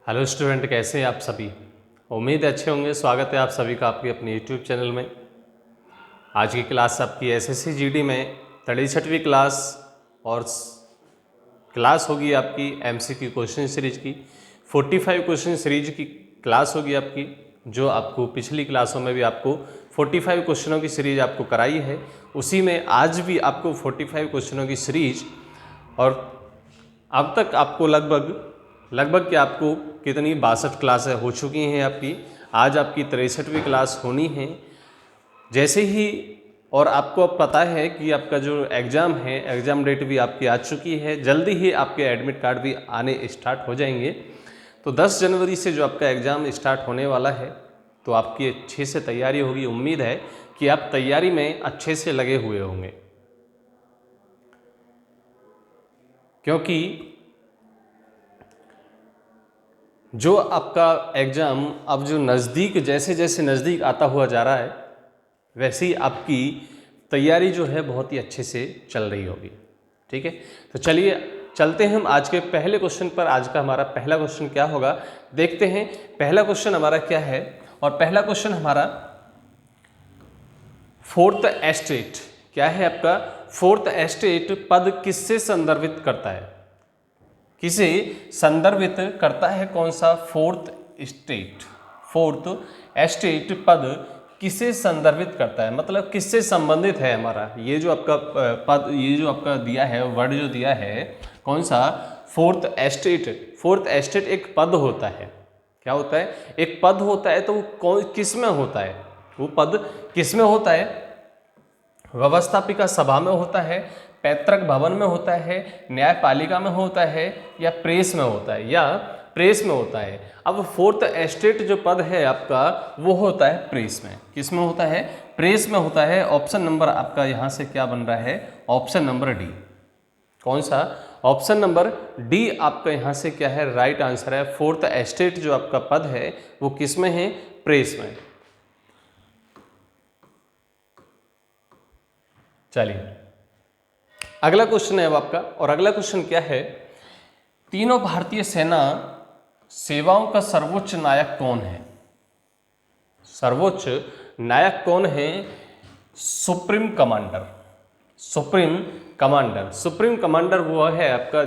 Hello student, कैसे हैं आप सभी। उम्मीद है अच्छे होंगे। स्वागत है आप सभी का आपके अपने यूट्यूब चैनल में। आज की क्लास आपकी एसएससी जीडी में 63वीं क्लास और क्लास होगी आपकी एमसीक्यू क्वेश्चन सीरीज की। 45 क्वेश्चन सीरीज की क्लास होगी आपकी, जो आपको पिछली क्लासों में भी आपको 45 क्वेश्चनों की सीरीज आपको कराई है। उसी में आज भी आपको 45 क्वेश्चनों की सीरीज, और अब तक आपको लगभग कि आपको कितनी 62 क्लासें हो चुकी हैं आपकी। आज आपकी 63वीं क्लास होनी है। जैसे ही, और आपको अब पता है कि आपका जो एग्ज़ाम है, एग्ज़ाम डेट भी आपकी आ चुकी है। जल्दी ही आपके एडमिट कार्ड भी आने स्टार्ट हो जाएंगे। तो 10 जनवरी से जो आपका एग्ज़ाम स्टार्ट होने वाला है, तो आपकी अच्छे से तैयारी होगी। उम्मीद है कि आप तैयारी में अच्छे से लगे हुए होंगे, क्योंकि जो आपका एग्ज़ाम अब जो नज़दीक, जैसे जैसे नज़दीक आता हुआ जा रहा है, वैसे ही आपकी तैयारी जो है बहुत ही अच्छे से चल रही होगी। ठीक है, तो चलिए चलते हैं हम आज के पहले क्वेश्चन पर। आज का हमारा पहला क्वेश्चन क्या होगा, देखते हैं। पहला क्वेश्चन हमारा क्या है, और पहला क्वेश्चन हमारा फोर्थ एस्टेट क्या है आपका। फोर्थ एस्टेट पद किससे संदर्भित करता है, किसे संदर्भित करता है, कौन सा फोर्थ एस्टेट पद किसे संदर्भित करता है, मतलब किससे संबंधित है हमारा ये जो आपका पद, ये जो आपका दिया है वर्ड जो दिया है, कौन सा फोर्थ एस्टेट एक पद होता है। क्या होता है, एक पद होता है। तो वो कौन किस में होता है, वो पद किस में होता है। व्यवस्थापिका सभा में होता है, पैतृक भवन में होता है, न्यायपालिका में होता है, या प्रेस में होता है, अब फोर्थ एस्टेट जो पद है आपका वो होता है प्रेस में। किस में होता है, प्रेस में होता है। ऑप्शन नंबर आपका यहाँ से क्या बन रहा है, ऑप्शन नंबर डी। कौन सा, ऑप्शन नंबर डी आपका यहाँ से क्या है, राइट आंसर है। फोर्थ एस्टेट जो आपका पद है वो किस में है, प्रेस में। चलिए अगला क्वेश्चन है अब आपका, और अगला क्वेश्चन क्या है, तीनों भारतीय सेना सेवाओं का सर्वोच्च नायक कौन है। सर्वोच्च नायक कौन है, सुप्रीम कमांडर वो है आपका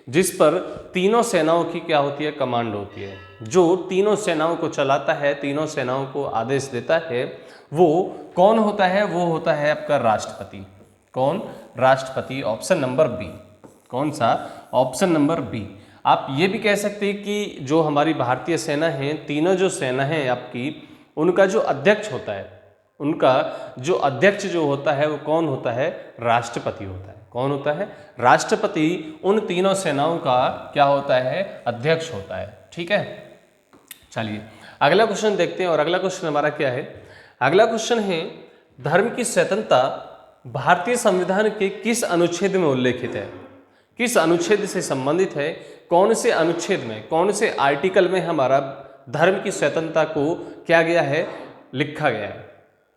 जिस पर तीनों सेनाओं की क्या होती है, कमांड होती है। जो तीनों सेनाओं को चलाता है, तीनों सेनाओं को आदेश देता है, वो कौन होता है, वो होता है आपका राष्ट्रपति। कौन, राष्ट्रपति। Option number B. कौन सा, ऑप्शन नंबर बी। आप ये भी कह सकते हैं कि जो हमारी भारतीय सेना है, तीनों जो सेना है आपकी, उनका जो अध्यक्ष होता है, जो होता है वो कौन होता है, राष्ट्रपति होता है। कौन होता है, राष्ट्रपति उन तीनों सेनाओं का क्या होता है, अध्यक्ष होता है। ठीक है, चलिए अगला क्वेश्चन देखते हैं। और अगला क्वेश्चन हमारा क्या है, अगला क्वेश्चन है, धर्म की स्वतंत्रता भारतीय संविधान के किस अनुच्छेद में उल्लेखित है, किस अनुच्छेद से संबंधित है, कौन से अनुच्छेद में, कौन से आर्टिकल में हमारा धर्म की स्वतंत्रता को क्या गया है, लिखा गया है,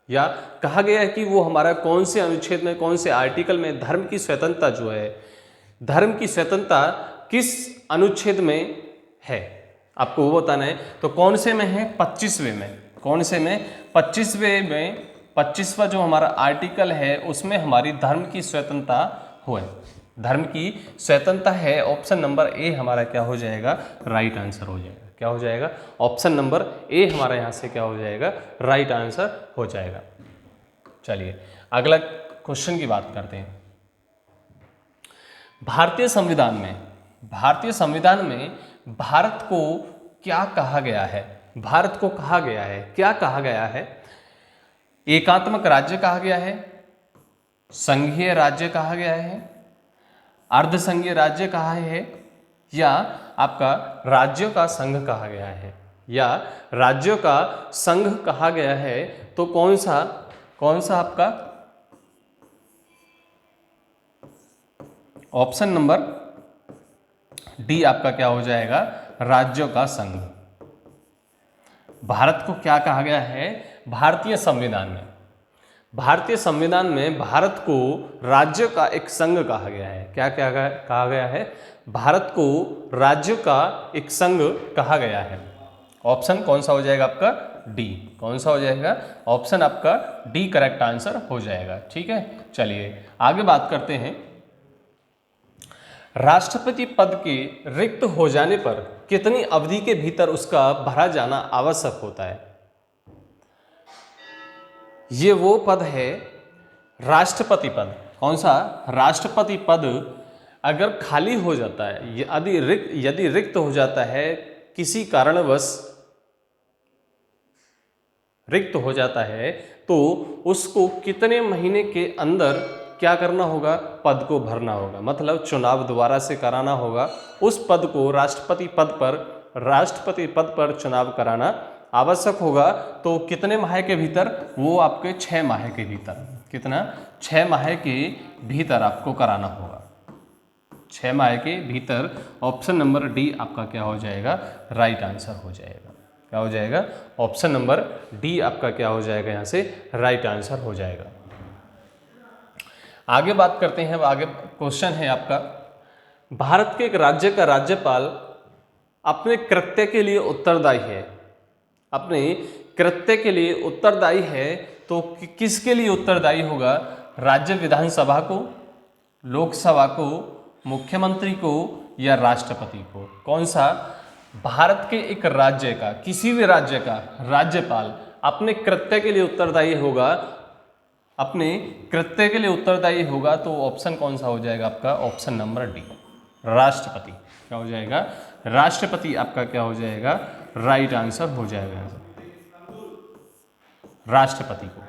या कहा गया है कि वो हमारा कौन से अनुच्छेद में, कौन से आर्टिकल में धर्म की स्वतंत्रता जो है, धर्म की स्वतंत्रता किस अनुच्छेद में है, आपको वो बताना है। तो कौन से में है, 25वें में। कौन से में, 25वें में, 25वां जो हमारा आर्टिकल है उसमें हमारी धर्म की स्वतंत्रता हो, धर्म की स्वतंत्रता है। ऑप्शन नंबर ए हमारा क्या हो जाएगा, राइट आंसर हो जाएगा। क्या हो जाएगा, ऑप्शन नंबर ए हमारा यहाँ से क्या हो जाएगा, राइट आंसर हो जाएगा। चलिए अगला क्वेश्चन की बात करते हैं। भारतीय संविधान में भारत को क्या कहा गया है, क्या कहा गया है। एकात्मक राज्य कहा गया है, संघीय राज्य कहा गया है, अर्धसंघीय राज्य कहा है, या आपका राज्यों का संघ कहा गया है, या राज्यों का संघ कहा गया है। तो कौन सा आपका ऑप्शन नंबर डी आपका क्या हो जाएगा, राज्यों का संघ। भारत को क्या कहा गया है, भारतीय संविधान में भारतीय संविधान में भारत को राज्य का एक संघ कहा गया है। क्या क्या कहा गया है? भारत को राज्य का एक संघ कहा गया है। ऑप्शन कौन सा हो जाएगा आपका? डी। कौन सा हो जाएगा? ऑप्शन आपका डी करेक्ट आंसर हो जाएगा। ठीक है, चलिए आगे बात करते हैं। राष्ट्रपति पद के रिक्त हो जाने पर कितनी अवधि के भीतर उसका भरा जाना आवश्यक होता है? ये वो पद है राष्ट्रपति पद। कौन सा? राष्ट्रपति पद अगर खाली हो जाता है, यदि रिक्त हो जाता है, किसी कारणवश रिक्त हो जाता है, तो उसको कितने महीने के अंदर क्या करना होगा? पद को भरना होगा। मतलब चुनाव दोबारा से कराना होगा। उस पद को राष्ट्रपति पद पर चुनाव कराना आवश्यक होगा। तो कितने माह के भीतर? वो आपके 6 माह के भीतर। कितना? 6 माह के भीतर आपको कराना होगा। 6 माह के भीतर। ऑप्शन नंबर डी आपका क्या हो जाएगा? राइट आंसर हो जाएगा। क्या हो जाएगा? ऑप्शन नंबर डी आपका क्या हो जाएगा? यहाँ से राइट आंसर हो जाएगा। आगे बात करते हैं। आगे क्वेश्चन है आपका, भारत के एक राज्य का राज्यपाल अपने कृत्य के लिए उत्तरदायी है। अपने कृत्य के लिए उत्तरदायी है, तो किसके लिए उत्तरदायी होगा? राज्य विधानसभा को, लोकसभा को, मुख्यमंत्री को या राष्ट्रपति को? कौन सा? भारत के एक राज्य का, किसी भी राज्य का राज्यपाल अपने कृत्य के लिए उत्तरदायी होगा। अपने कृत्य के लिए उत्तरदायी होगा, तो ऑप्शन कौन सा हो जाएगा आपका? ऑप्शन नंबर डी, राष्ट्रपति। क्या हो जाएगा? राष्ट्रपति आपका क्या हो जाएगा? राइट आंसर हो जाएगा राष्ट्रपति को।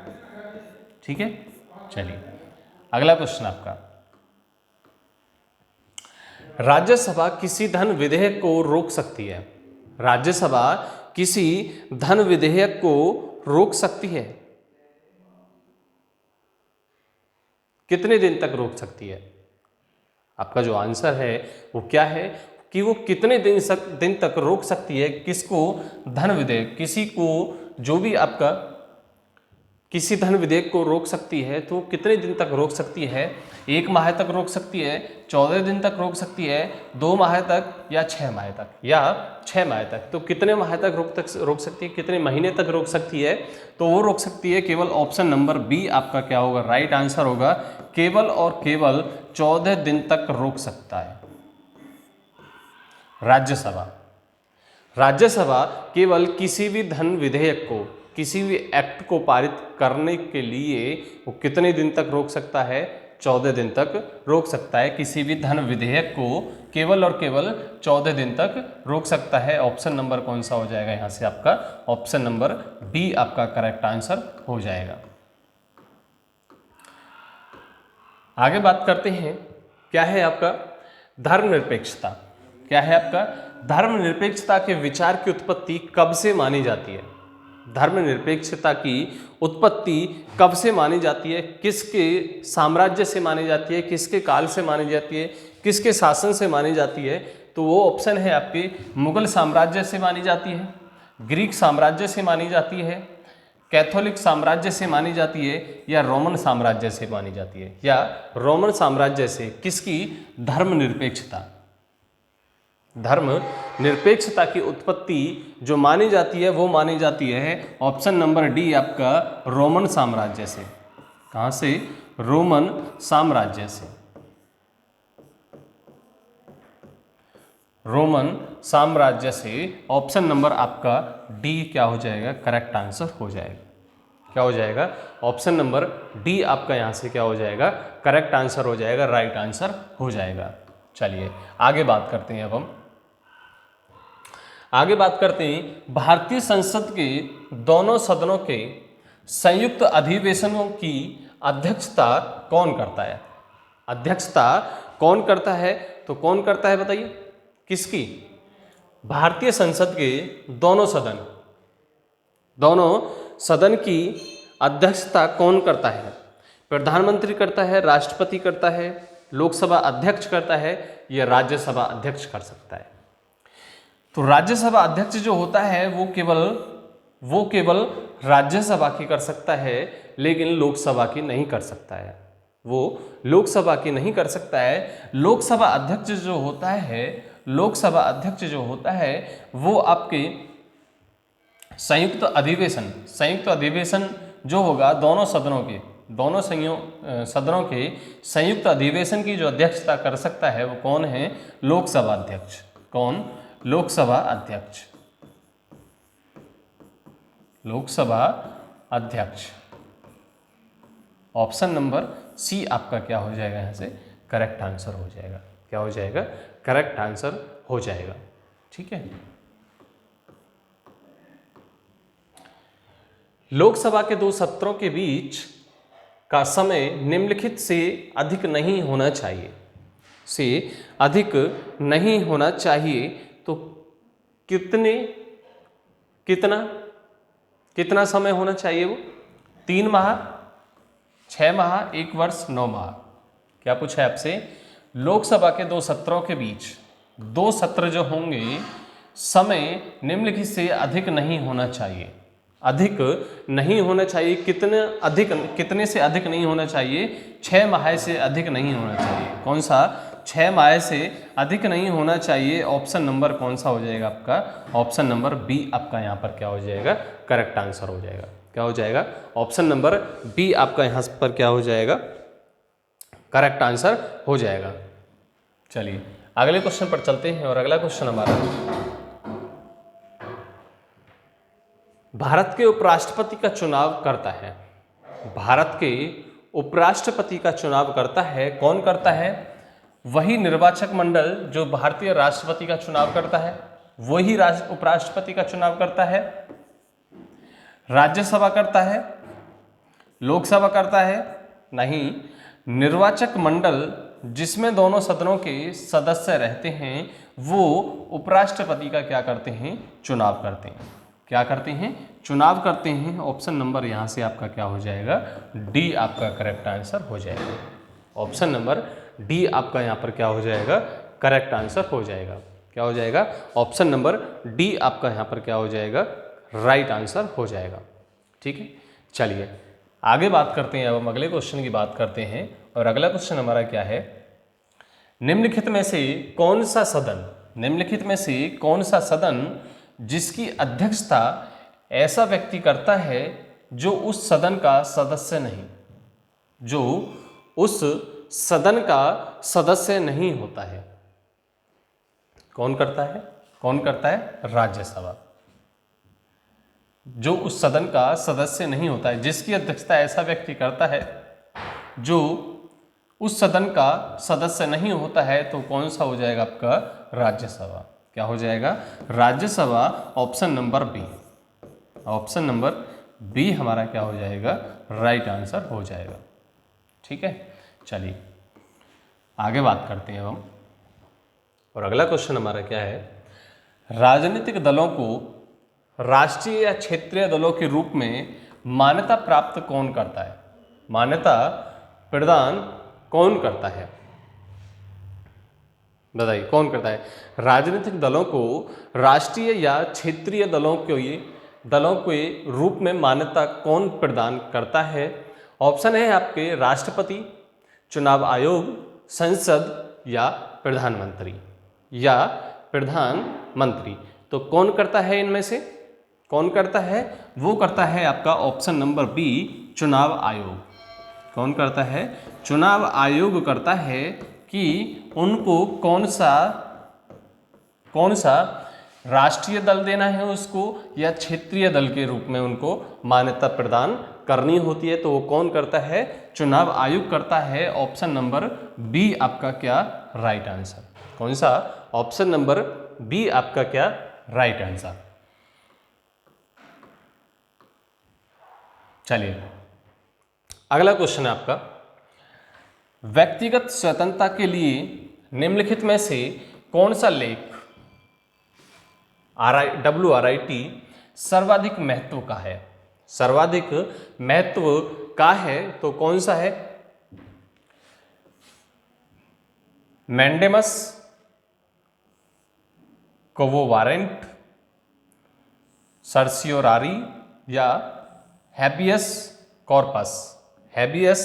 ठीक है, चलिए अगला क्वेश्चन आपका, राज्यसभा किसी धन विधेयक को रोक सकती है। राज्यसभा किसी धन विधेयक को रोक सकती है। कितने दिन तक रोक सकती है? आपका जो आंसर है वो क्या है कि वो कितने दिन तक रोक सकती है? किसको? धन विधेयक। किसी को, जो भी आपका किसी धन विधेयक को रोक सकती है, तो कितने दिन तक रोक सकती है? 1 माह तक रोक सकती है, 14 दिन तक रोक सकती है, 2 माह तक, या 6 माह तक, या 6 माह तक। तो कितने माह तक रोक सकती है? कितने महीने तक रोक सकती है? तो वो रोक सकती है केवल ऑप्शन नंबर बी आपका क्या होगा? राइट आंसर होगा। केवल और केवल 14 दिन तक रोक सकता है राज्यसभा केवल किसी भी धन विधेयक को, किसी भी एक्ट को पारित करने के लिए वो कितने दिन तक रोक सकता है? 14 दिन तक रोक सकता है। किसी भी धन विधेयक को केवल और केवल 14 दिन तक रोक सकता है। ऑप्शन नंबर कौन सा हो जाएगा यहाँ से आपका? ऑप्शन नंबर बी आपका करेक्ट आंसर हो जाएगा। आगे बात करते हैं, क्या है आपका? धर्मनिरपेक्षता। क्या है आपका? धर्मनिरपेक्षता के विचार की उत्पत्ति कब से मानी जाती है? धर्मनिरपेक्षता की उत्पत्ति कब से मानी जाती है? किसके साम्राज्य से मानी जाती है? किसके काल से मानी जाती है? किसके शासन से मानी जाती है? तो वो ऑप्शन है आपके मुगल साम्राज्य से मानी जाती है, ग्रीक साम्राज्य से मानी जाती है, कैथोलिक साम्राज्य से मानी जाती है, या रोमन साम्राज्य से मानी जाती है। या रोमन साम्राज्य से किसकी? धर्मनिरपेक्षता की उत्पत्ति जो मानी जाती है वो मानी जाती है ऑप्शन नंबर डी आपका रोमन साम्राज्य से। कहाँ से? रोमन साम्राज्य से। रोमन साम्राज्य से ऑप्शन नंबर आपका डी क्या हो जाएगा? करेक्ट आंसर हो जाएगा। क्या हो जाएगा? ऑप्शन नंबर डी आपका यहाँ से क्या हो जाएगा? करेक्ट आंसर हो जाएगा, राइट आंसर हो जाएगा। चलिए आगे बात करते हैं। अब हम आगे बात करते हैं, भारतीय संसद के दोनों सदनों के संयुक्त अधिवेशनों की अध्यक्षता कौन करता है? अध्यक्षता कौन करता है? तो कौन करता है बताइए? किसकी? भारतीय संसद के दोनों सदन की अध्यक्षता कौन करता है? प्रधानमंत्री करता है, राष्ट्रपति करता है, लोकसभा अध्यक्ष करता है, या राज्यसभा अध्यक्ष कर सकता है? तो राज्यसभा अध्यक्ष जो होता है वो केवल वो केवल राज्यसभा की कर सकता है, लेकिन लोकसभा की नहीं कर सकता है। वो लोकसभा की नहीं कर सकता है। लोकसभा अध्यक्ष जो होता है, लोकसभा अध्यक्ष जो होता है वो आपके संयुक्त अधिवेशन जो होगा दोनों सदनों के, दोनों सदनों के संयुक्त अधिवेशन की जो अध्यक्षता कर सकता है वो कौन है? लोकसभा अध्यक्ष। कौन? लोकसभा अध्यक्ष। लोकसभा अध्यक्ष। ऑप्शन नंबर सी आपका क्या हो जाएगा? यहां से करेक्ट आंसर हो जाएगा। क्या हो जाएगा? करेक्ट आंसर हो जाएगा। ठीक है। लोकसभा के 2 सत्रों के बीच का समय निम्नलिखित से अधिक नहीं होना चाहिए, से अधिक नहीं होना चाहिए। तो कितना समय होना चाहिए? वो 3 माह, 6 माह, 1 वर्ष, 9 माह। क्या पूछा है आपसे? लोकसभा के 2 सत्रों के बीच 2 सत्र जो होंगे, समय निम्नलिखित से अधिक नहीं होना चाहिए। अधिक नहीं होना चाहिए। कितने से अधिक नहीं होना चाहिए? 6 माह से अधिक नहीं होना चाहिए। कौन सा? 6 माह से अधिक नहीं होना चाहिए। ऑप्शन नंबर कौन सा हो जाएगा आपका? ऑप्शन नंबर बी आपका यहाँ पर क्या हो जाएगा? करेक्ट आंसर हो जाएगा। क्या हो जाएगा? ऑप्शन नंबर बी आपका यहाँ पर क्या हो जाएगा? करेक्ट आंसर हो जाएगा। चलिए अगले क्वेश्चन पर चलते हैं, और अगला क्वेश्चन हमारा, भारत के उपराष्ट्रपति का चुनाव करता है। भारत के उपराष्ट्रपति का चुनाव करता है कौन? करता है वही निर्वाचक मंडल जो भारतीय राष्ट्रपति का चुनाव करता है, वही उपराष्ट्रपति का चुनाव करता है। राज्यसभा करता है, लोकसभा करता है? नहीं, निर्वाचक मंडल जिसमें दोनों सदनों के सदस्य रहते हैं वो उपराष्ट्रपति का क्या करते हैं? चुनाव करते हैं। क्या करते हैं? चुनाव करते हैं। ऑप्शन नंबर यहां से आपका क्या हो जाएगा? डी आपका करेक्ट आंसर हो जाएगा। ऑप्शन नंबर डी आपका यहां पर क्या हो जाएगा? करेक्ट आंसर हो जाएगा। क्या हो जाएगा? ऑप्शन नंबर डी आपका यहां पर क्या हो जाएगा? राइट आंसर हो जाएगा। ठीक है। चलिए आगे बात करते हैं। अब हम अगले क्वेश्चन की बात करते हैं, और अगला क्वेश्चन हमारा क्या है? निम्नलिखित में से कौन सा सदन, निम्नलिखित में से कौन सा सदन जिसकी अध्यक्षता ऐसा व्यक्ति करता है जो उस सदन का सदस्य नहीं, जो उस सदन का सदस्य नहीं होता है? कौन करता है? कौन करता है? राज्यसभा। जो उस सदन का सदस्य नहीं होता है, जिसकी अध्यक्षता ऐसा व्यक्ति करता है जो उस सदन का सदस्य नहीं होता है, तो कौन सा हो जाएगा आपका? राज्यसभा। क्या हो जाएगा? Rajya Sabha. Option number B. Option number B हमारा क्या हो जाएगा? राइट आंसर हो जाएगा। ठीक है। चलिए आगे बात करते हैं हम, और अगला क्वेश्चन हमारा क्या है? राजनीतिक दलों को राष्ट्रीय या क्षेत्रीय दलों के रूप में मान्यता प्राप्त कौन करता है? मान्यता प्रदान कौन करता है? बताइए कौन करता है? राजनीतिक दलों को राष्ट्रीय या क्षेत्रीय दलों के रूप में मान्यता कौन प्रदान करता है? ऑप्शन है आपके राष्ट्रपति, चुनाव आयोग, संसद या प्रधानमंत्री, या प्रधानमंत्री। तो कौन करता है इनमें से? कौन करता है? वो करता है आपका ऑप्शन नंबर बी, चुनाव आयोग। कौन करता है? चुनाव आयोग करता है कि उनको कौन सा राष्ट्रीय दल देना है उसको, या क्षेत्रीय दल के रूप में उनको मान्यता प्रदान करनी होती है। तो वो कौन करता है? चुनाव आयोग करता है। ऑप्शन नंबर बी आपका क्या? Right answer. कौन सा? ऑप्शन नंबर बी आपका क्या? Right answer. चलिए अगला क्वेश्चन है आपका, व्यक्तिगत स्वतंत्रता के लिए निम्नलिखित में से कौन सा लेख WRIT सर्वाधिक महत्व का है? सर्वाधिक महत्व का है तो कौन सा है? मैंडेमस, कोवो वारंट, सर्सियोरारी या हैबियस कॉर्पस, हैबियस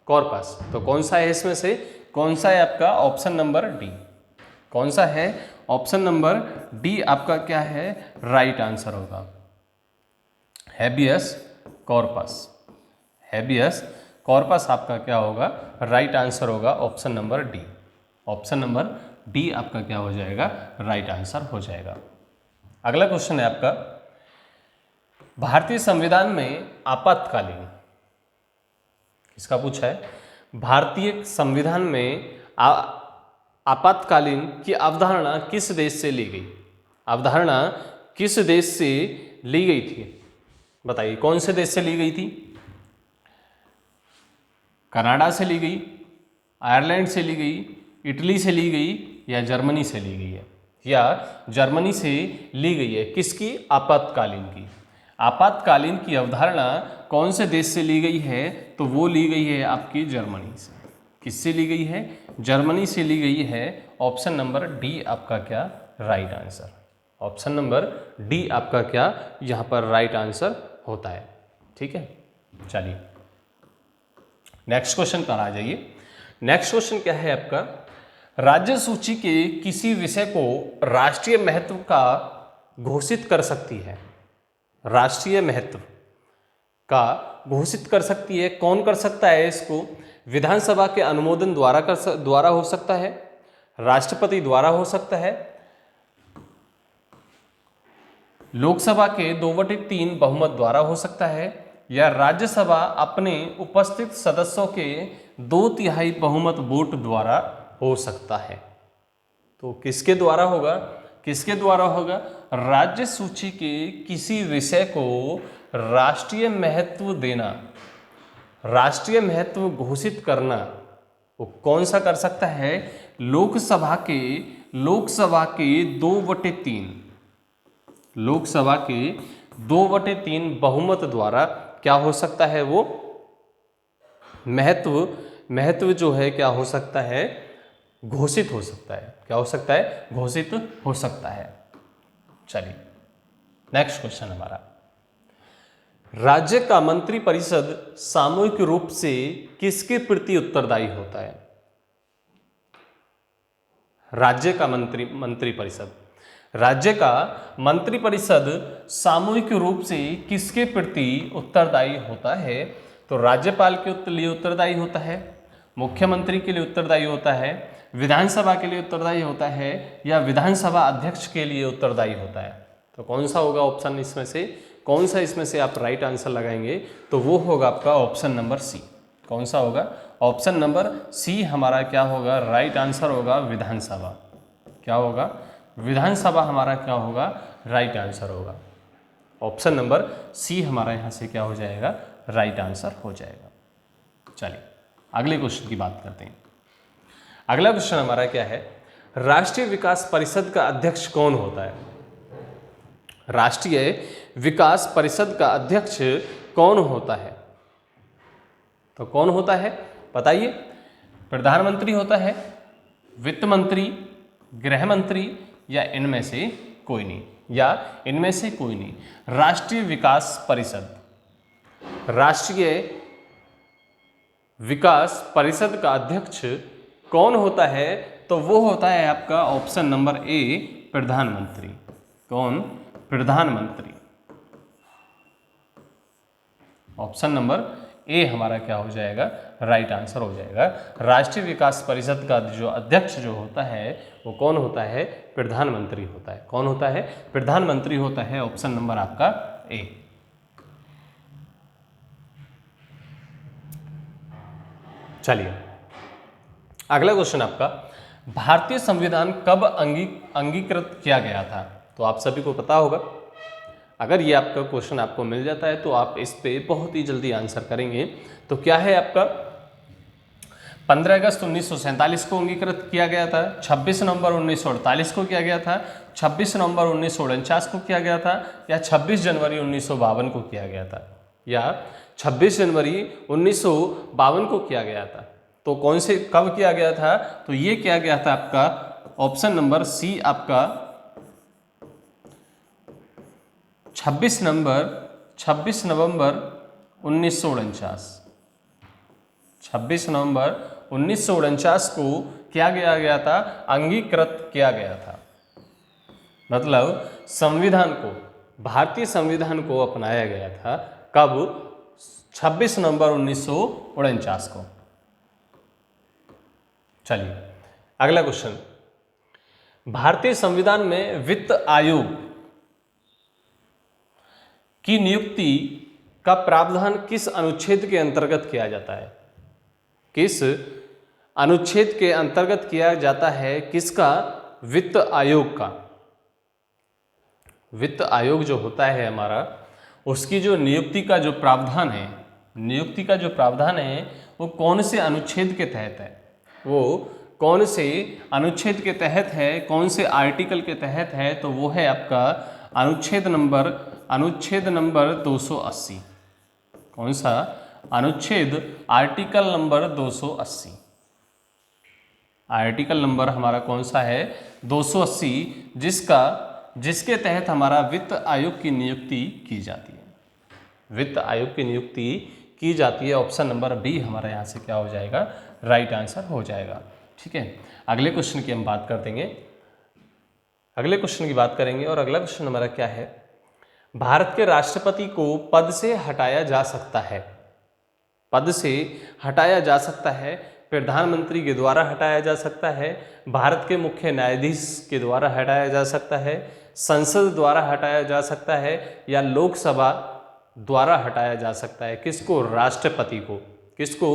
कॉर्पस। तो कौन सा है इसमें से, कौन सा है आपका ऑप्शन नंबर डी, कौन सा है ऑप्शन नंबर डी आपका क्या है राइट आंसर होगा, हैबियस कॉर्पस। हैबियस कॉर्पस आपका क्या होगा राइट आंसर होगा option number D, option number D आपका क्या हो जाएगा राइट आंसर हो जाएगा। अगला क्वेश्चन है आपका, भारतीय संविधान में आपातकालीन, किसका पूछा है, भारतीय संविधान में आपातकालीन की अवधारणा किस देश से ली गई, अवधारणा किस देश से ली गई थी, बताइए कौन से देश से ली गई थी, कनाडा से ली गई, आयरलैंड से ली गई, इटली से ली गई या जर्मनी से ली गई है, या जर्मनी से ली गई है, किसकी, आपातकालीन की। आपातकालीन की अवधारणा कौन से देश से ली गई है, तो वो ली गई है आपकी जर्मनी से। किससे ली गई है, जर्मनी से ली गई है। ऑप्शन नंबर डी आपका क्या right answer, option number D आपका क्या यहाँ पर राइट आंसर होता है। ठीक है, चलिए नेक्स्ट क्वेश्चन पर आ जाइए। नेक्स्ट क्वेश्चन क्या है आपका, राज्य सूची के किसी विषय को राष्ट्रीय महत्व का घोषित कर सकती है, राष्ट्रीय महत्व का घोषित कर सकती है, कौन कर सकता है इसको, विधानसभा के अनुमोदन द्वारा हो सकता है, राष्ट्रपति द्वारा हो सकता है, लोकसभा के 2/3 बहुमत द्वारा हो सकता है, या राज्यसभा अपने उपस्थित सदस्यों के 2/3 बहुमत वोट द्वारा हो सकता है। तो किसके द्वारा होगा, किसके द्वारा होगा, राज्य सूची के किसी विषय को राष्ट्रीय महत्व देना, राष्ट्रीय महत्व घोषित करना, वो कौन सा कर सकता है, लोकसभा के 2/3, लोकसभा के 2/3 बहुमत द्वारा क्या हो सकता है, वो महत्व जो है क्या हो सकता है, घोषित हो सकता है, क्या हो सकता है, घोषित हो सकता है। चलिए नेक्स्ट क्वेश्चन हमारा, राज्य का मंत्री परिषद सामूहिक रूप से किसके प्रति उत्तरदायी होता है, राज्य का मंत्री परिषद, राज्य का मंत्री परिषद सामूहिक रूप से किसके प्रति उत्तरदायी होता है, तो राज्यपाल के लिए उत्तरदायी होता है, मुख्यमंत्री के लिए उत्तरदायी होता है, विधानसभा के लिए उत्तरदायी होता है, या विधानसभा अध्यक्ष के लिए उत्तरदायी होता है। तो कौन सा होगा ऑप्शन, इसमें से कौन सा इसमें से आप राइट आंसर लगाएंगे, तो वो होगा आपका ऑप्शन नंबर सी। कौन सा होगा, ऑप्शन नंबर सी हमारा क्या होगा राइट आंसर होगा, विधानसभा। क्या होगा, विधानसभा हमारा क्या होगा राइट आंसर होगा, ऑप्शन नंबर सी हमारा यहाँ से क्या हो जाएगा राइट आंसर हो जाएगा। चलिए अगले क्वेश्चन की बात करते हैं। अगला क्वेश्चन हमारा क्या है, राष्ट्रीय विकास परिषद का अध्यक्ष कौन होता है, राष्ट्रीय विकास परिषद का अध्यक्ष कौन होता है, तो कौन होता है बताइए, प्रधानमंत्री होता है, वित्त मंत्री, गृह मंत्री, या इनमें से कोई नहीं, या इनमें से कोई नहीं। राष्ट्रीय विकास परिषद, राष्ट्रीय विकास परिषद का अध्यक्ष कौन होता है, तो वो होता है आपका ऑप्शन नंबर ए, प्रधानमंत्री। कौन, प्रधानमंत्री। ऑप्शन नंबर ए हमारा क्या हो जाएगा राइट आंसर हो जाएगा। राष्ट्रीय विकास परिषद का जो अध्यक्ष जो होता है वो कौन होता है, प्रधानमंत्री होता है। कौन होता है, प्रधानमंत्री होता है। ऑप्शन नंबर आपका ए। चलिए अगला क्वेश्चन आपका, भारतीय संविधान कब अंगीकृत किया गया था, तो आप सभी को पता होगा। अगर ये आपका क्वेश्चन आपको मिल जाता है तो आप इस पे बहुत ही जल्दी आंसर करेंगे। तो क्या है आपका, 15 अगस्त 1947 को अंगीकृत किया गया था, 26 नवंबर 1948 को किया गया था, 26 नवंबर 1949 को किया गया था, या 26 जनवरी 1952 को किया गया था, या 26 जनवरी 1952 को किया गया था। तो कौन से कब किया गया था, तो ये किया गया था आपका ऑप्शन नंबर सी आपका 26 नवंबर 1949, 26 नवंबर 1949 को क्या किया गया था, अंगीकृत किया गया था। मतलब संविधान को, भारतीय संविधान को अपनाया गया था कब, 26 नवंबर 1949 को। चलिए अगला क्वेश्चन, भारतीय संविधान में वित्त आयोग की नियुक्ति का प्रावधान किस अनुच्छेद के अंतर्गत किया जाता है? किस अनुच्छेद के अंतर्गत किया जाता है, किसका, वित्त आयोग का। वित्त आयोग जो होता है हमारा, उसकी जो नियुक्ति का जो प्रावधान है, नियुक्ति का जो प्रावधान है वो कौन से अनुच्छेद के तहत है, वो कौन से अनुच्छेद के तहत है, कौन से आर्टिकल के तहत है, तो वो है आपका अनुच्छेद नंबर 280। कौन सा अनुच्छेद, आर्टिकल नंबर 280। आर्टिकल नंबर हमारा कौन सा है, 280, जिसके तहत हमारा वित्त आयोग की नियुक्ति की जाती है। वित्त आयोग की नियुक्ति की जाती है। ऑप्शन नंबर बी हमारा यहाँ से क्या हो जाएगा, राइट आंसर हो जाएगा। ठीक है, अगले क्वेश्चन की हम बात कर देंगे, अगले क्वेश्चन की बात करेंगे। और अगला क्वेश्चन हमारा क्या है, भारत के राष्ट्रपति को पद से हटाया जा सकता है, पद से हटाया जा सकता है, प्रधानमंत्री के द्वारा हटाया जा सकता है, भारत के मुख्य न्यायाधीश के द्वारा हटाया जा सकता है, संसद द्वारा हटाया जा सकता है, या लोकसभा द्वारा हटाया जा सकता है। किसको, राष्ट्रपति को। किसको,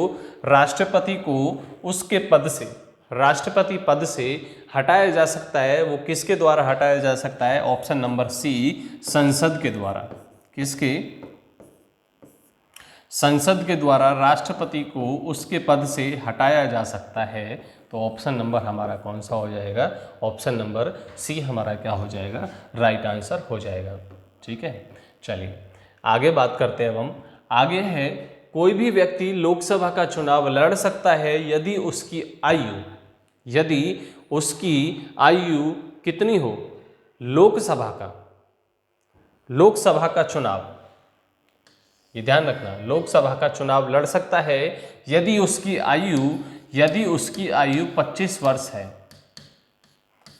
राष्ट्रपति को उसके पद से, राष्ट्रपति पद से हटाया जा सकता है। वो किसके द्वारा हटाया जा सकता है, ऑप्शन नंबर सी, संसद के द्वारा। किसके, संसद के द्वारा राष्ट्रपति को उसके पद से हटाया जा सकता है। तो ऑप्शन नंबर हमारा कौन सा हो जाएगा, ऑप्शन नंबर सी हमारा क्या हो जाएगा, राइट आंसर हो जाएगा। ठीक है, चलिए आगे बात करते हैं हम। आगे है, कोई भी व्यक्ति लोकसभा का चुनाव लड़ सकता है यदि उसकी आयु कितनी हो। लोकसभा का चुनाव, ये ध्यान रखना, लोकसभा का चुनाव लड़ सकता है यदि उसकी आयु 25 वर्ष है।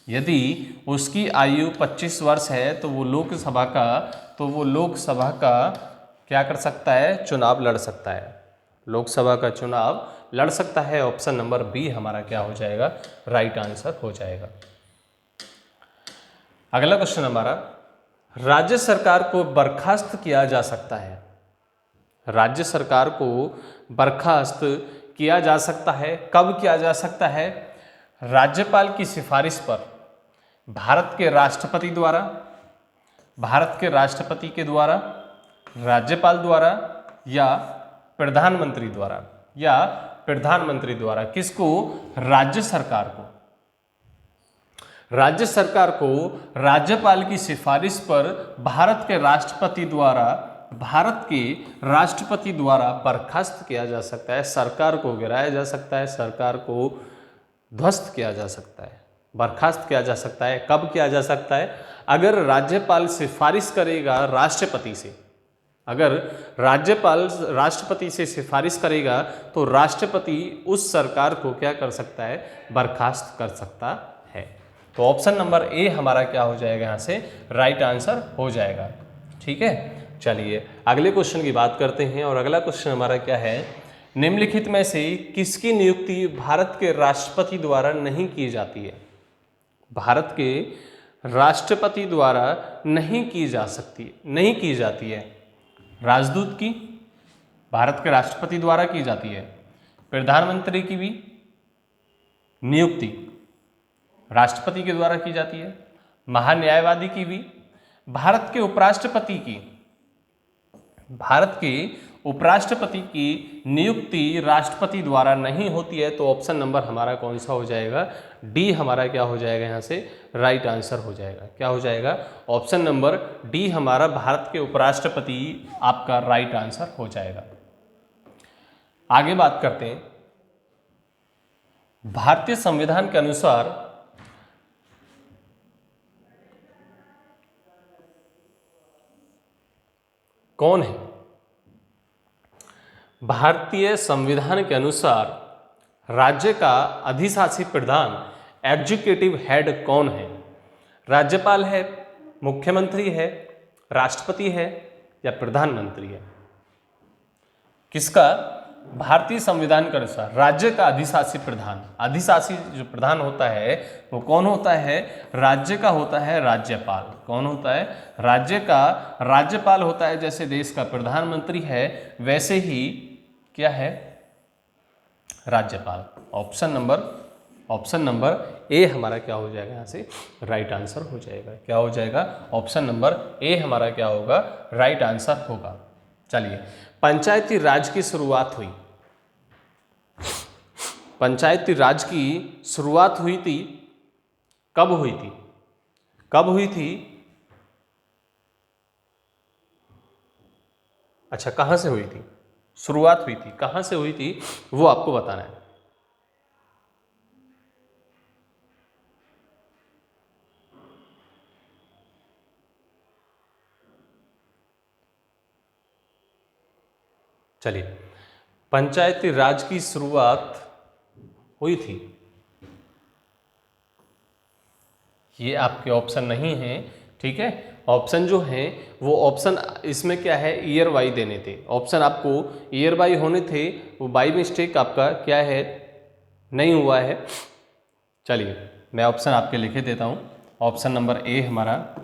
यदि उसकी आयु 25 वर्ष है तो वो लोकसभा का क्या कर सकता है, चुनाव लड़ सकता है। लोकसभा का चुनाव लड़ सकता है। ऑप्शन नंबर बी हमारा क्या हो जाएगा, राइट आंसर हो जाएगा। अगला क्वेश्चन हमारा, राज्य सरकार को बर्खास्त किया जा सकता है। राज्य सरकार को बर्खास्त किया जा सकता है, कब किया जा सकता है, राज्यपाल की सिफारिश पर, भारत के राष्ट्रपति द्वारा, भारत के राष्ट्रपति के द्वारा, राज्यपाल द्वारा, या प्रधानमंत्री द्वारा। किसको, राज्य सरकार को। राज्य सरकार को राज्यपाल की सिफारिश पर भारत के राष्ट्रपति द्वारा बर्खास्त किया जा सकता है। सरकार को गिराया जा सकता है, सरकार को ध्वस्त किया जा सकता है, बर्खास्त किया जा सकता है। कब किया जा सकता है, अगर राज्यपाल सिफारिश करेगा राष्ट्रपति से, अगर राज्यपाल राष्ट्रपति से सिफारिश करेगा तो राष्ट्रपति उस सरकार को क्या कर सकता है, बर्खास्त कर सकता है। तो ऑप्शन नंबर ए हमारा क्या हो जाएगा, यहाँ से राइट आंसर हो जाएगा। ठीक है, चलिए अगले क्वेश्चन की बात करते हैं। और अगला क्वेश्चन हमारा क्या है, निम्नलिखित में से किसकी नियुक्ति भारत के राष्ट्रपति द्वारा नहीं की जाती है। भारत के राष्ट्रपति द्वारा नहीं की जाती है। राजदूत की भारत के राष्ट्रपति द्वारा की जाती है। प्रधानमंत्री की भी नियुक्ति राष्ट्रपति के द्वारा की जाती है। महान्यायवादी की भी, भारत के उपराष्ट्रपति की नियुक्ति राष्ट्रपति द्वारा नहीं होती है। तो ऑप्शन नंबर हमारा कौन सा हो जाएगा, डी हमारा क्या हो जाएगा, यहाँ से राइट आंसर हो जाएगा। क्या हो जाएगा, ऑप्शन नंबर डी हमारा भारत के उपराष्ट्रपति आपका राइट आंसर हो जाएगा। आगे बात करते हैं, भारतीय संविधान के अनुसार कौन है? भारतीय संविधान के अनुसार राज्य का अधिशासी प्रधान एग्जीक्यूटिव हेड कौन है? राज्यपाल है, मुख्यमंत्री है, राष्ट्रपति है या प्रधानमंत्री है? किसका? भारतीय संविधान के अनुसार राज्य का अधिशासी प्रधान, अधिशासी जो प्रधान होता है वो कौन होता है? राज्य का होता है राज्यपाल। कौन होता है? राज्य का राज्यपाल होता है। जैसे देश का प्रधानमंत्री है वैसे ही क्या है? राज्यपाल। ऑप्शन नंबर ए हमारा क्या हो जाएगा? यहाँ से राइट आंसर हो जाएगा। क्या हो जाएगा? ऑप्शन नंबर ए हमारा क्या होगा? राइट आंसर होगा। चलिए, पंचायती राज की शुरुआत हुई, पंचायती राज की शुरुआत हुई थी, कब हुई थी? कब हुई थी? अच्छा, कहां से हुई थी? शुरुआत हुई थी, कहां से हुई थी वो आपको बताना है। चलिए, पंचायती राज की शुरुआत हुई थी, ये आपके ऑप्शन नहीं है, ठीक है। ऑप्शन जो है वो ऑप्शन इसमें क्या है? ईयर वाई देने थे। ऑप्शन आपको ईयर वाई होने थे, वो बाई मिस्टेक आपका क्या है? नहीं हुआ है। चलिए, मैं ऑप्शन आपके लिखे देता हूँ। ऑप्शन नंबर ए हमारा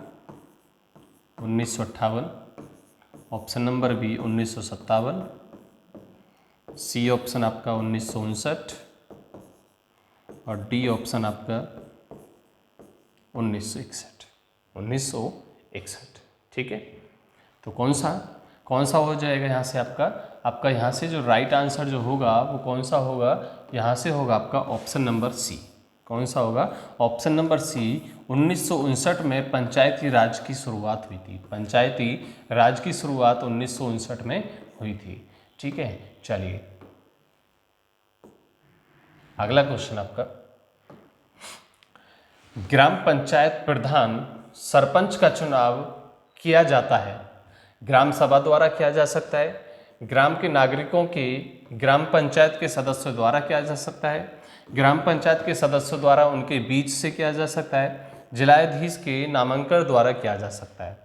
1958, option number B 1957, C option आपका 1959 और डी ऑप्शन आपका 1961। ठीक है, तो कौन सा हो जाएगा यहाँ से आपका यहाँ से जो राइट आंसर जो होगा वो कौन सा होगा? यहाँ से होगा आपका ऑप्शन नंबर सी। कौन सा होगा? ऑप्शन नंबर सी। 1959 में पंचायती राज की शुरुआत हुई थी। पंचायती राज की शुरुआत 1959 में हुई थी। ठीक है, चलिए अगला क्वेश्चन आपका, ग्राम पंचायत प्रधान सरपंच का चुनाव किया जाता है, ग्राम सभा द्वारा किया जा सकता है, ग्राम के नागरिकों के ग्राम पंचायत के सदस्यों द्वारा किया जा सकता है, ग्राम पंचायत के सदस्यों द्वारा उनके बीच से किया जा सकता है, जिलाधीश के नामांकन द्वारा किया जा सकता है।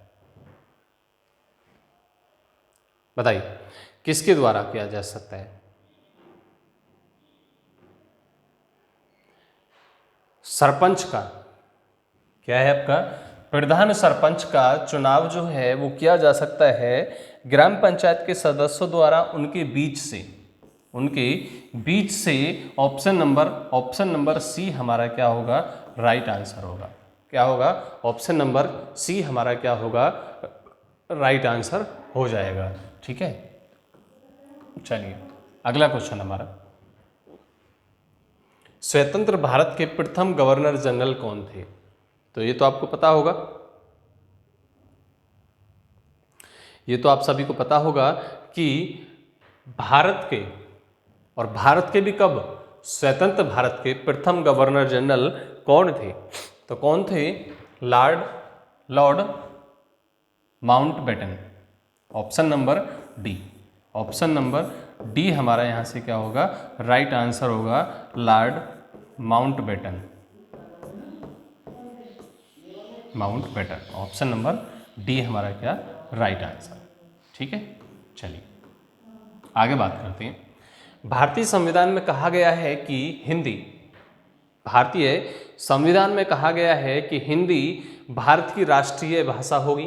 बताइए किसके द्वारा किया जा सकता है? सरपंच का क्या है आपका? प्रधान सरपंच का चुनाव जो है वो किया जा सकता है ग्राम पंचायत के सदस्यों द्वारा उनके बीच से। ऑप्शन नंबर सी हमारा क्या होगा? राइट आंसर होगा। क्या होगा? ऑप्शन नंबर सी हमारा क्या होगा? राइट आंसर हो जाएगा। ठीक है, चलिए अगला क्वेश्चन हमारा, स्वतंत्र भारत के प्रथम गवर्नर जनरल कौन थे? तो ये तो आपको पता होगा, ये तो आप सभी को पता होगा कि भारत के भी कब? स्वतंत्र भारत के प्रथम गवर्नर जनरल कौन थे? तो कौन थे? Lord Mountbatten. Option number D हमारा यहाँ से क्या होगा? राइट आंसर होगा Lord Mountbatten. Option number D हमारा क्या? Right answer. ठीक है, चलिए आगे बात करते हैं। भारतीय संविधान में कहा गया है कि हिंदी भारत की राष्ट्रीय भाषा होगी,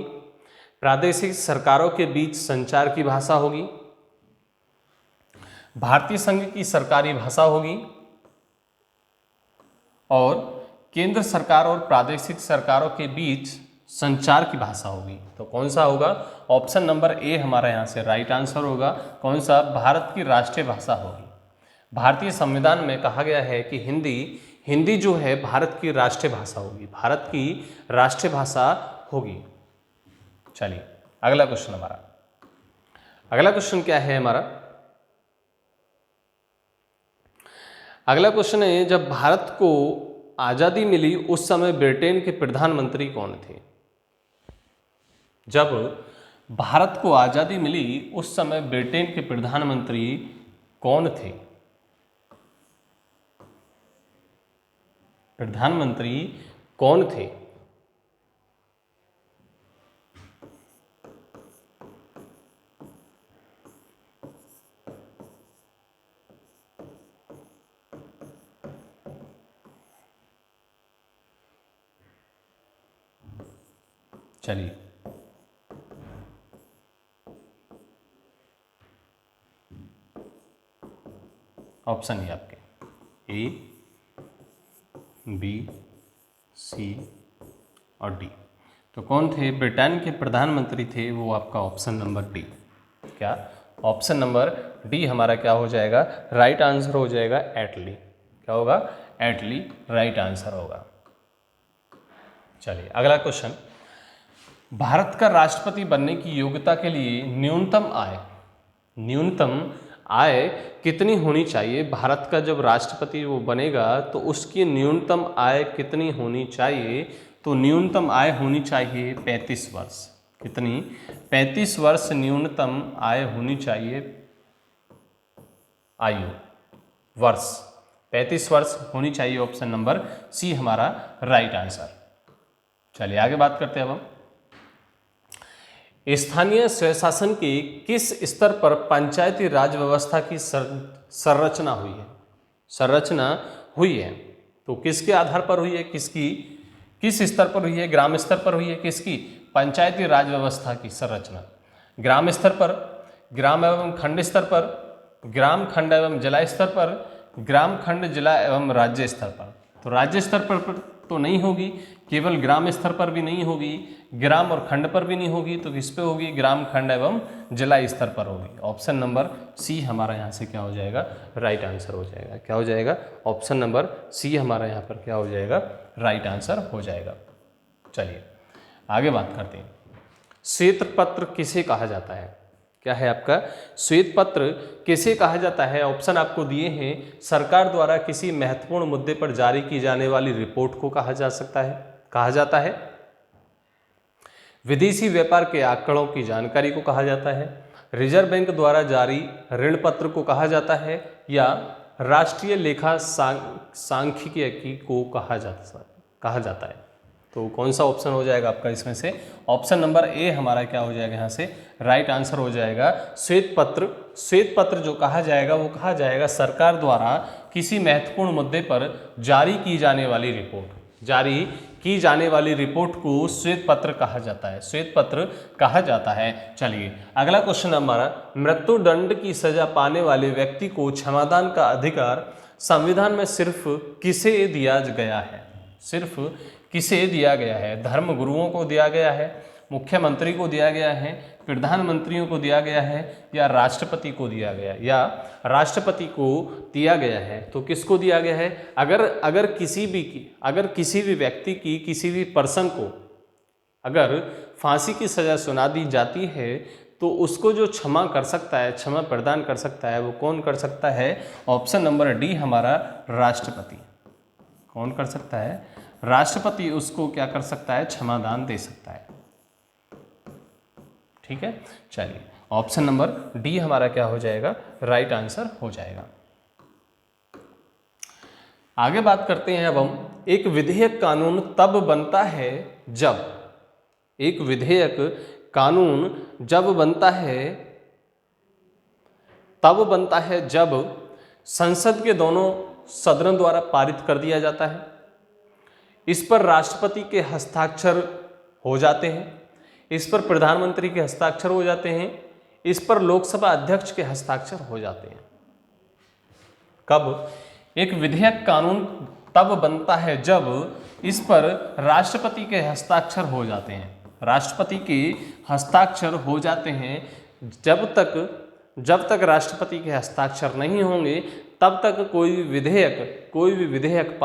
प्रादेशिक सरकारों के बीच संचार की भाषा होगी, भारतीय संघ की सरकारी भाषा होगी और केंद्र सरकार और प्रादेशिक सरकारों के बीच संचार की भाषा होगी। तो कौन सा होगा? ऑप्शन नंबर ए हमारा यहाँ से राइट आंसर होगा। कौन सा? भारत की राष्ट्रीय भाषा होगी। भारतीय संविधान में कहा गया है कि हिंदी जो है भारत की राष्ट्रीय भाषा होगी, भारत की राष्ट्रीय भाषा होगी। चलिए अगला क्वेश्चन हमारा, अगला क्वेश्चन क्या है हमारा? अगला क्वेश्चन है, जब भारत को आजादी मिली उस समय ब्रिटेन के प्रधानमंत्री कौन थे? जब भारत को आज़ादी मिली उस समय ब्रिटेन के प्रधानमंत्री कौन थे? प्रधानमंत्री कौन थे? चलिए, ऑप्शन है आपके ए, बी, सी और डी। तो कौन थे? ब्रिटेन के प्रधानमंत्री थे वो आपका ऑप्शन नंबर डी। क्या? ऑप्शन नंबर डी हमारा क्या हो जाएगा? राइट आंसर हो जाएगा एटली। क्या होगा? एटली राइट आंसर होगा। चलिए अगला क्वेश्चन, भारत का राष्ट्रपति बनने की योग्यता के लिए न्यूनतम आय कितनी होनी चाहिए? भारत का जब राष्ट्रपति वो बनेगा तो उसकी न्यूनतम आय कितनी होनी चाहिए? तो न्यूनतम आय होनी चाहिए 35 वर्ष। कितनी? 35 वर्ष न्यूनतम आय होनी चाहिए। आयु वर्ष 35 वर्ष होनी चाहिए। ऑप्शन नंबर सी हमारा राइट आंसर। चलिए आगे बात करते हैं अब हम। स्थानीय स्वशासन के किस स्तर पर पंचायती राज व्यवस्था की संरचना हुई है? तो किसके आधार पर हुई है? किस स्तर पर हुई है? ग्राम स्तर पर हुई है? किसकी? पंचायती राज व्यवस्था की संरचना ग्राम स्तर पर, ग्राम एवं खंड स्तर पर, ग्राम खंड एवं जिला स्तर पर, ग्राम खंड जिला एवं राज्य स्तर पर। तो राज्य स्तर पर तो नहीं होगी, केवल ग्राम स्तर पर भी नहीं होगी, ग्राम और खंड पर भी नहीं होगी, तो किस पे होगी? ग्राम खंड एवं जिला स्तर पर होगी। ऑप्शन नंबर सी हमारा यहाँ से क्या हो जाएगा? राइट आंसर हो जाएगा। क्या हो जाएगा? ऑप्शन नंबर सी हमारा यहाँ पर क्या हो जाएगा? राइट आंसर हो जाएगा। चलिए आगे बात करते हैं। श्वेत पत्र किसे कहा जाता है? क्या है आपका? श्वेत पत्र किसे कहा जाता है? ऑप्शन आपको दिए हैं। सरकार द्वारा किसी महत्वपूर्ण मुद्दे पर जारी की जाने वाली रिपोर्ट को कहा जाता है। विदेशी व्यापार के आंकड़ों की जानकारी को कहा जाता है। रिजर्व बैंक द्वारा जारी ऋण पत्र को कहा जाता है, या राष्ट्रीय लेखा सांख्यिकी को कहा जाता है। तो कौन सा ऑप्शन हो जाएगा आपका इसमें से? ऑप्शन नंबर ए हमारा क्या हो जाएगा यहाँ से? राइट आंसर हो जाएगा श्वेत पत्र जो कहा जाएगा वो कहा जाएगा सरकार द्वारा किसी महत्वपूर्ण मुद्दे पर जारी की जाने वाली रिपोर्ट को श्वेत पत्र कहा जाता है। चलिए अगला क्वेश्चन हमारा, मृत्युदंड की सजा पाने वाले व्यक्ति को क्षमादान का अधिकार संविधान में सिर्फ किसे दिया गया है? धर्म गुरुओं को दिया गया है, मुख्यमंत्री को दिया गया है, प्रधानमंत्रियों को दिया गया है, या राष्ट्रपति को दिया गया है? तो किसको दिया गया है? अगर किसी भी व्यक्ति की, किसी भी पर्सन को अगर फांसी की सजा सुना दी जाती है तो उसको जो क्षमा प्रदान कर सकता है वो कौन कर सकता है? ऑप्शन नंबर डी हमारा राष्ट्रपति। कौन कर सकता है? राष्ट्रपति उसको क्या कर सकता है? क्षमादान दे सकता है। ठीक है, चलिए ऑप्शन नंबर डी हमारा क्या हो जाएगा? राइट आंसर हो जाएगा। आगे बात करते हैं अब हम। एक विधेयक कानून तब बनता है जब संसद के दोनों सदनों द्वारा पारित कर दिया जाता है, इस पर राष्ट्रपति के हस्ताक्षर हो जाते हैं, इस पर प्रधानमंत्री के हस्ताक्षर हो जाते हैं, इस पर लोकसभा अध्यक्ष के हस्ताक्षर हो जाते हैं। कब? एक विधेयक कानून तब बनता है जब इस पर राष्ट्रपति के हस्ताक्षर हो जाते हैं। राष्ट्रपति के हस्ताक्षर हो जाते हैं। जब तक राष्ट्रपति के हस्ताक्षर नहीं होंगे तब तक कोई भी विधेयक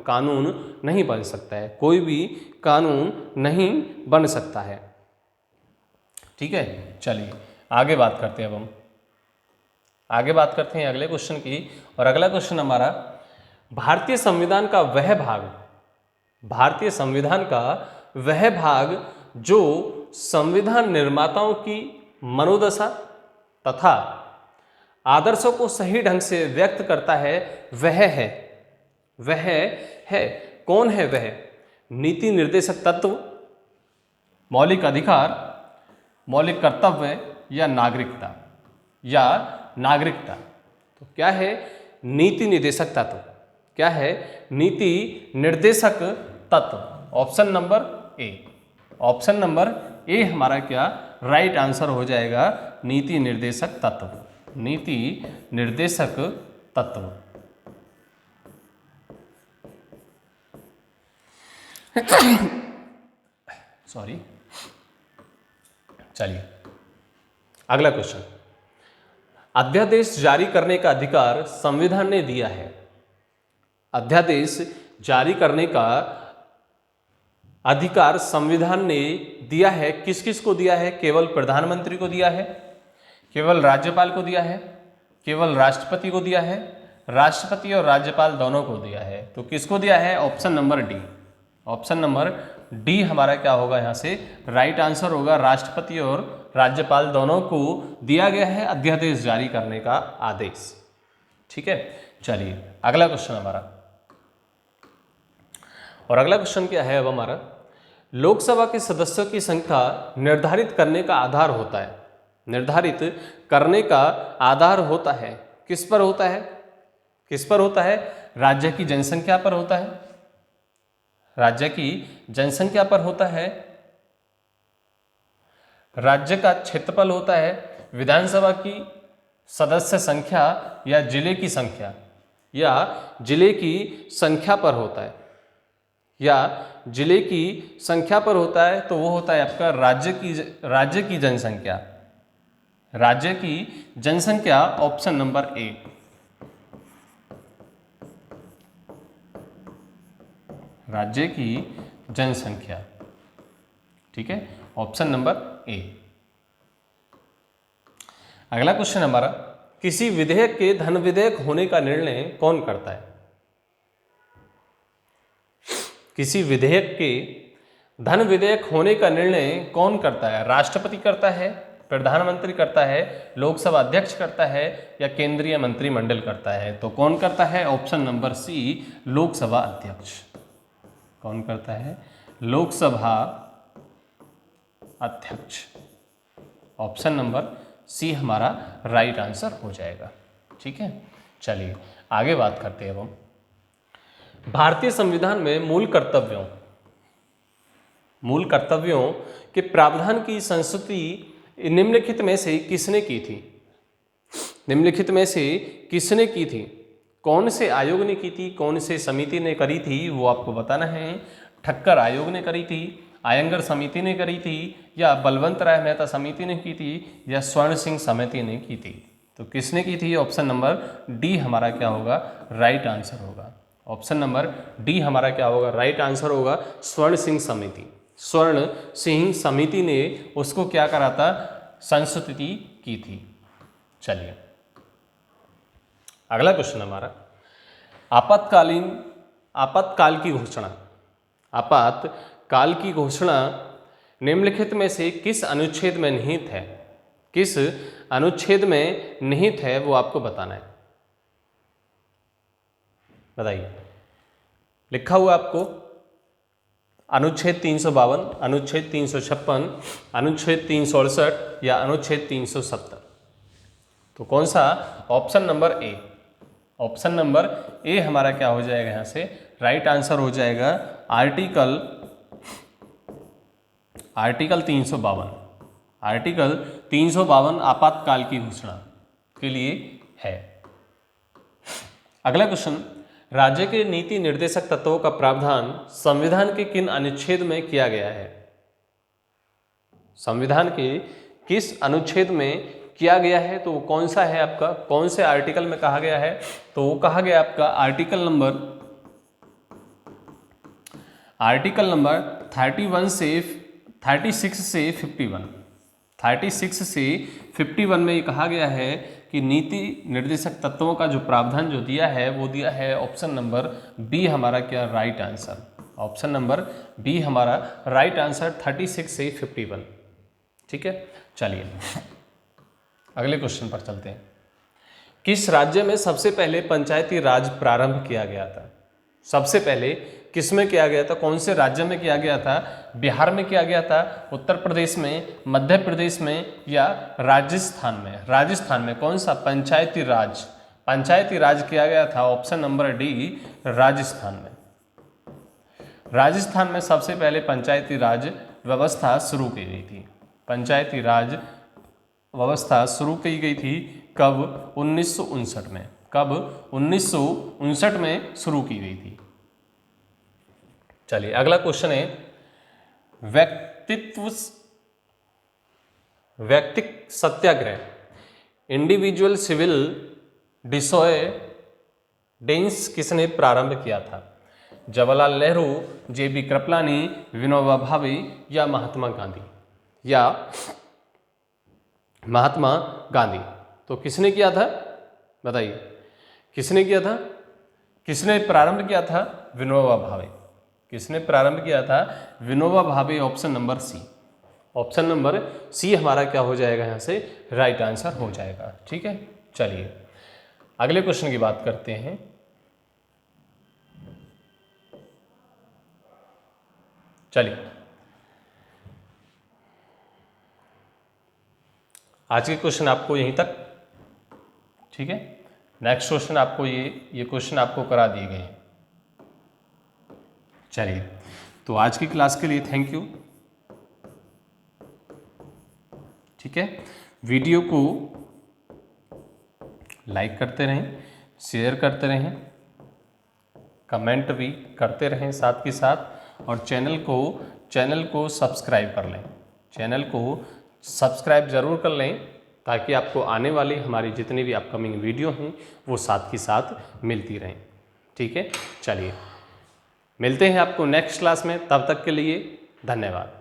कानून नहीं बन सकता है, कोई भी कानून नहीं बन सकता है। ठीक है, चलिए आगे बात करते हैं। अब हम आगे बात करते हैं अगले क्वेश्चन की, और अगला क्वेश्चन हमारा, भारतीय संविधान का वह भाग जो संविधान निर्माताओं की मनोदशा तथा आदर्शों को सही ढंग से व्यक्त करता है वह है कौन है वह? नीति निर्देशक तत्व, मौलिक अधिकार, मौलिक कर्तव्य या नागरिकता। तो क्या है? नीति निर्देशक तत्व। क्या है? नीति निर्देशक तत्व। Option number A. Option number A हमारा क्या राइट आंसर हो जाएगा? नीति निर्देशक तत्व। नीति निर्देशक तत्व। सॉरी, चलिए अगला क्वेश्चन। अध्यादेश जारी करने का अधिकार संविधान ने दिया है। अध्यादेश जारी करने का अधिकार संविधान ने दिया है। किस किस को दिया है? केवल प्रधानमंत्री को दिया है, केवल राज्यपाल को दिया है, केवल राष्ट्रपति को दिया है, राष्ट्रपति और राज्यपाल दोनों को दिया है। तो किसको दिया है? Option number D. Option number D हमारा क्या होगा? यहाँ से राइट आंसर होगा। राष्ट्रपति और राज्यपाल दोनों को दिया गया है अध्यादेश जारी करने का आदेश। ठीक है, चलिए अगला क्वेश्चन हमारा। और अगला क्वेश्चन क्या है अब हमारा? लोकसभा के सदस्यों की संख्या निर्धारित करने का आधार होता है। निर्धारित करने का आधार होता है किस पर होता है? किस पर होता है? राज्य की जनसंख्या पर होता है। राज्य की जनसंख्या पर होता है, राज्य का क्षेत्रफल होता है, विधानसभा की सदस्य संख्या या जिले की संख्या या जिले की संख्या पर होता है, या जिले की संख्या पर होता है। तो वो होता है आपका राज्य की जनसंख्या। राज्य की जनसंख्या ऑप्शन नंबर ए। राज्य की जनसंख्या। ठीक है, ऑप्शन नंबर ए। अगला क्वेश्चन हमारा, किसी विधेयक के धन विधेयक होने का निर्णय कौन करता है? किसी विधेयक के धन विधेयक होने का निर्णय कौन करता है? राष्ट्रपति करता है, प्रधानमंत्री करता है, लोकसभा अध्यक्ष करता है या केंद्रीय मंत्रिमंडल करता है? तो कौन करता है? ऑप्शन नंबर सी, लोकसभा अध्यक्ष। कौन करता है? लोकसभा अध्यक्ष। ऑप्शन नंबर सी हमारा राइट आंसर हो जाएगा। ठीक है, चलिए आगे बात करते हैं। अब हम भारतीय संविधान में मूल कर्तव्यों के प्रावधान की संस्तुति निम्नलिखित में से किसने की थी? निम्नलिखित में से किसने की थी? कौन से आयोग ने की थी? कौन से समिति ने करी थी? वो आपको बताना है। ठक्कर आयोग ने करी थी, आयंगर समिति ने करी थी, या बलवंत राय मेहता समिति ने की थी, या स्वर्ण सिंह समिति ने की थी? तो किसने की थी? ऑप्शन नंबर डी हमारा क्या होगा? राइट आंसर होगा। ऑप्शन नंबर डी हमारा क्या होगा? राइट आंसर होगा, स्वर्ण सिंह समिति। स्वर्ण सिंह समिति ने उसको क्या करा था? संस्तुति की थी। चलिए अगला क्वेश्चन हमारा, आपातकाल की घोषणा। आपातकाल की घोषणा निम्नलिखित में से किस अनुच्छेद में निहित है? किस अनुच्छेद में निहित है वो आपको बताना है। बताइए, लिखा हुआ आपको अनुच्छेद 352, अनुच्छेद 356, अनुच्छेद 368 या अनुच्छेद 370? तो कौन सा? Option number A. Option number A हमारा क्या हो जाएगा? यहाँ से राइट आंसर हो जाएगा आर्टिकल 352। आर्टिकल 352 आपातकाल की घोषणा के लिए है। अगला क्वेश्चन, राज्य के नीति निर्देशक तत्वों का प्रावधान संविधान के किन अनुच्छेद में किया गया है? संविधान के किस अनुच्छेद में किया गया है? तो वो कौन सा है आपका? कौन से आर्टिकल में कहा गया है? तो वो कहा गया आपका आर्टिकल नंबर 36 से 51। 36 से 51 में ये कहा गया है कि नीति निर्देशक तत्वों का जो प्रावधान जो दिया है वो दिया है ऑप्शन नंबर बी हमारा क्या right answer. Option number B हमारा राइट आंसर 36 से 51। ठीक है, चलिए अगले क्वेश्चन पर चलते हैं। किस राज्य में सबसे पहले पंचायती राज प्रारंभ किया गया था? सबसे पहले किस में किया गया था, कौन से राज्य में किया गया था? बिहार में किया गया था, उत्तर प्रदेश में, मध्य प्रदेश में या राजस्थान में? राजस्थान में कौन सा पंचायती राज किया गया था? ऑप्शन नंबर डी, राजस्थान में। राजस्थान में सबसे पहले पंचायती राज व्यवस्था शुरू की गई थी। पंचायती राज व्यवस्था शुरू की गई थी कब? 1959 में। कब? 1959 में शुरू की गई थी। चलिए अगला क्वेश्चन है, व्यक्तिक सत्याग्रह, इंडिविजुअल सिविल डिसोबीडियंस किसने प्रारंभ किया था? जवाहरलाल नेहरू, जेबी कृपलानी, विनोबा भावे या महात्मा गांधी? तो किसने किया था बताइए, किसने किया था? किसने प्रारंभ किया था? विनोबा भावे। किसने प्रारंभ किया था? Vinoba Bhave. Option number C. Option number C हमारा क्या हो जाएगा यहाँ से? राइट आंसर हो जाएगा। ठीक है, चलिए अगले क्वेश्चन की बात करते हैं। चलिए आज के क्वेश्चन आपको यहीं तक, ठीक है। नेक्स्ट क्वेश्चन आपको ये क्वेश्चन आपको करा दिए गए हैं। चलिए तो आज की क्लास के लिए थैंक यू। ठीक है, वीडियो को लाइक करते रहें, शेयर करते रहें, कमेंट भी करते रहें साथ के साथ, और चैनल को सब्सक्राइब कर लें। चैनल को सब्सक्राइब ज़रूर कर लें ताकि आपको आने वाली हमारी जितनी भी अपकमिंग वीडियो हैं वो साथ के साथ मिलती रहें। ठीक है, चलिए मिलते हैं आपको नेक्स्ट क्लास में, तब तक के लिए धन्यवाद।